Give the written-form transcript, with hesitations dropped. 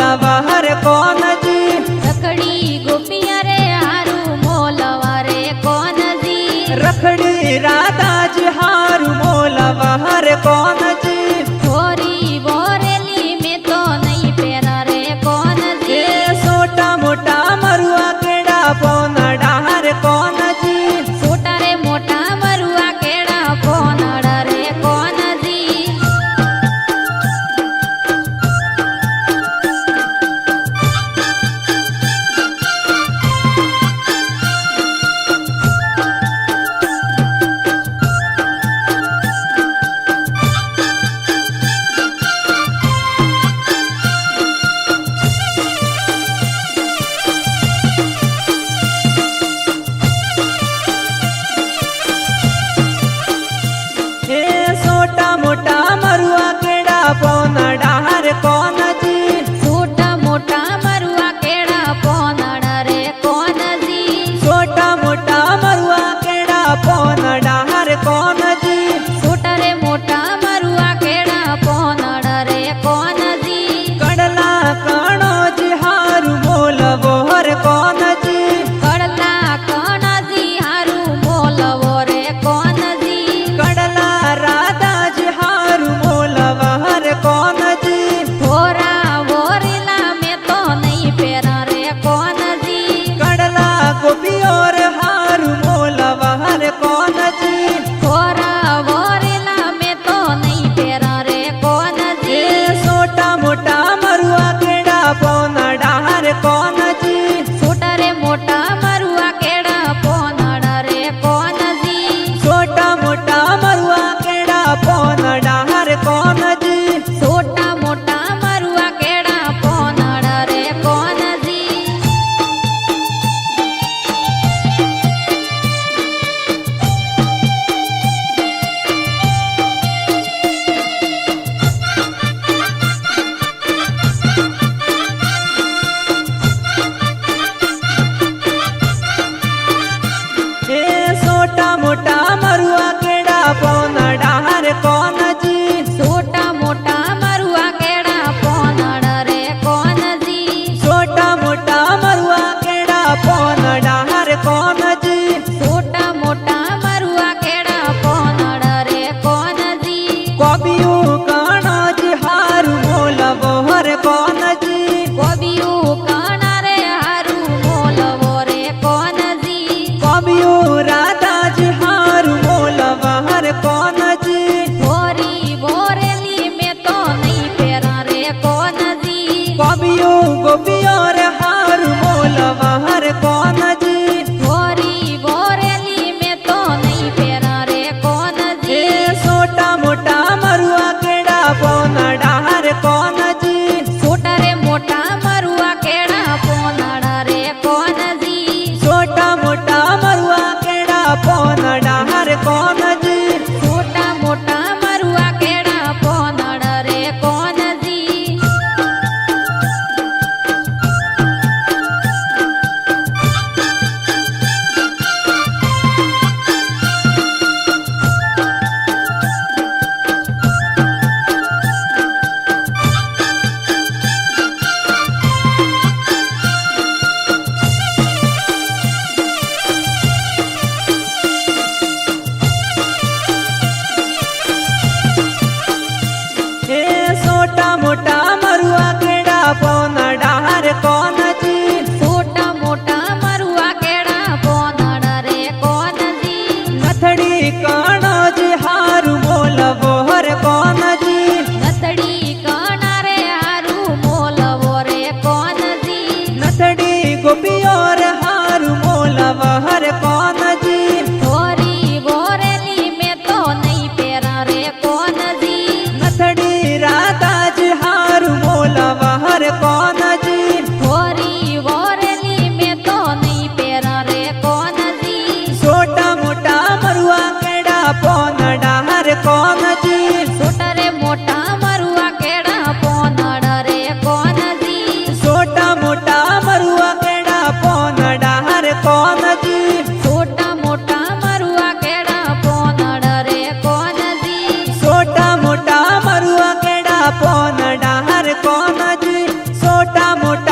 मोलावा हर कौन जी। रखड़ी गोपिया रे हारू मोलवा रे कौन जी। रखड़ी राधा जी हारू मोलावा हर कौन जी। छोरी बोरेली में तो नहीं पेरा रे कौन जी। छोटा मोटा मरुआ केड़ा पौना डाहर कौन जी। छोटा रे मोटा मरुआ केड़ा पौना रे कौन जी। छोटा मोटा मरुआ केड़ा पौना डाहर कौन जी। छोटा मोटा मरुआ केड़ा पौना रे कौन जी। छोटा मोटा मरुआ केड़ा पौना डाहर कौन जी। छोटा रे मोटा मरुआ केड़ा पौना रे कौन जी। कड़ला कणो जी हारू मोलवो हर कौन जी। कड़ला कणा जी हारू मोलवो रे कौन जी। कड़ला राधा जी हारू मोलवा हर कौन जी। थोरा वोरिला में तो नहीं पेरा रे कौन जी। कड़ला गोपियोर हारू मोलवा हर कौन जी। थोरा वोरिला में तो नहीं पेरा रे कौन जी। छोटा मोटा मरुआ केड़ा पौना डाहर कौन जी। छोटा रे मोटा मरुआ केड़ा पौना रे कौन जी। छोटा मोटा मरुआ केड़ा पौना डाहर कौन जी। छोटा मोटा मरुआ केड़ा पौना रे कौन जी। छोटा मोटा मरुआ केड़ा पौना डाहर कौन जी। छोटा मोटा मरुआ केड़ा पौना रे कौन जी। छोटा मोटा मरुआ केड़ा पौना डाहर कौन जी। छोटा मोटा मरुआ केड़ा पौना रे कौन जी। कबियू काना जी हारू मोलवो हर कौन जी। गोबियू काना रे हारू मोलवो रे कौन जी। कबियू राधा जी हारू मोलवा हर कौन जी। थोरी बोरेली में तो नहीं पेरा रे कौन जी। कबियू गोपियोर हारू मोलवा हर कौन जी। थोरी बोरेली में तो नहीं पेरा रे कौन जी। छोटा मोटा मरुआ केड़ा पौना डाहर कौन जी। छोटा रे मोटा मरुआ केड़ा पौना रे कौन जी। छोटा मोटा मरुआ केड़ा पौना डाहर कौन जी। छोटा मोटा मरुआ केड़ा पौना रे कौन जी। મોટા મોટા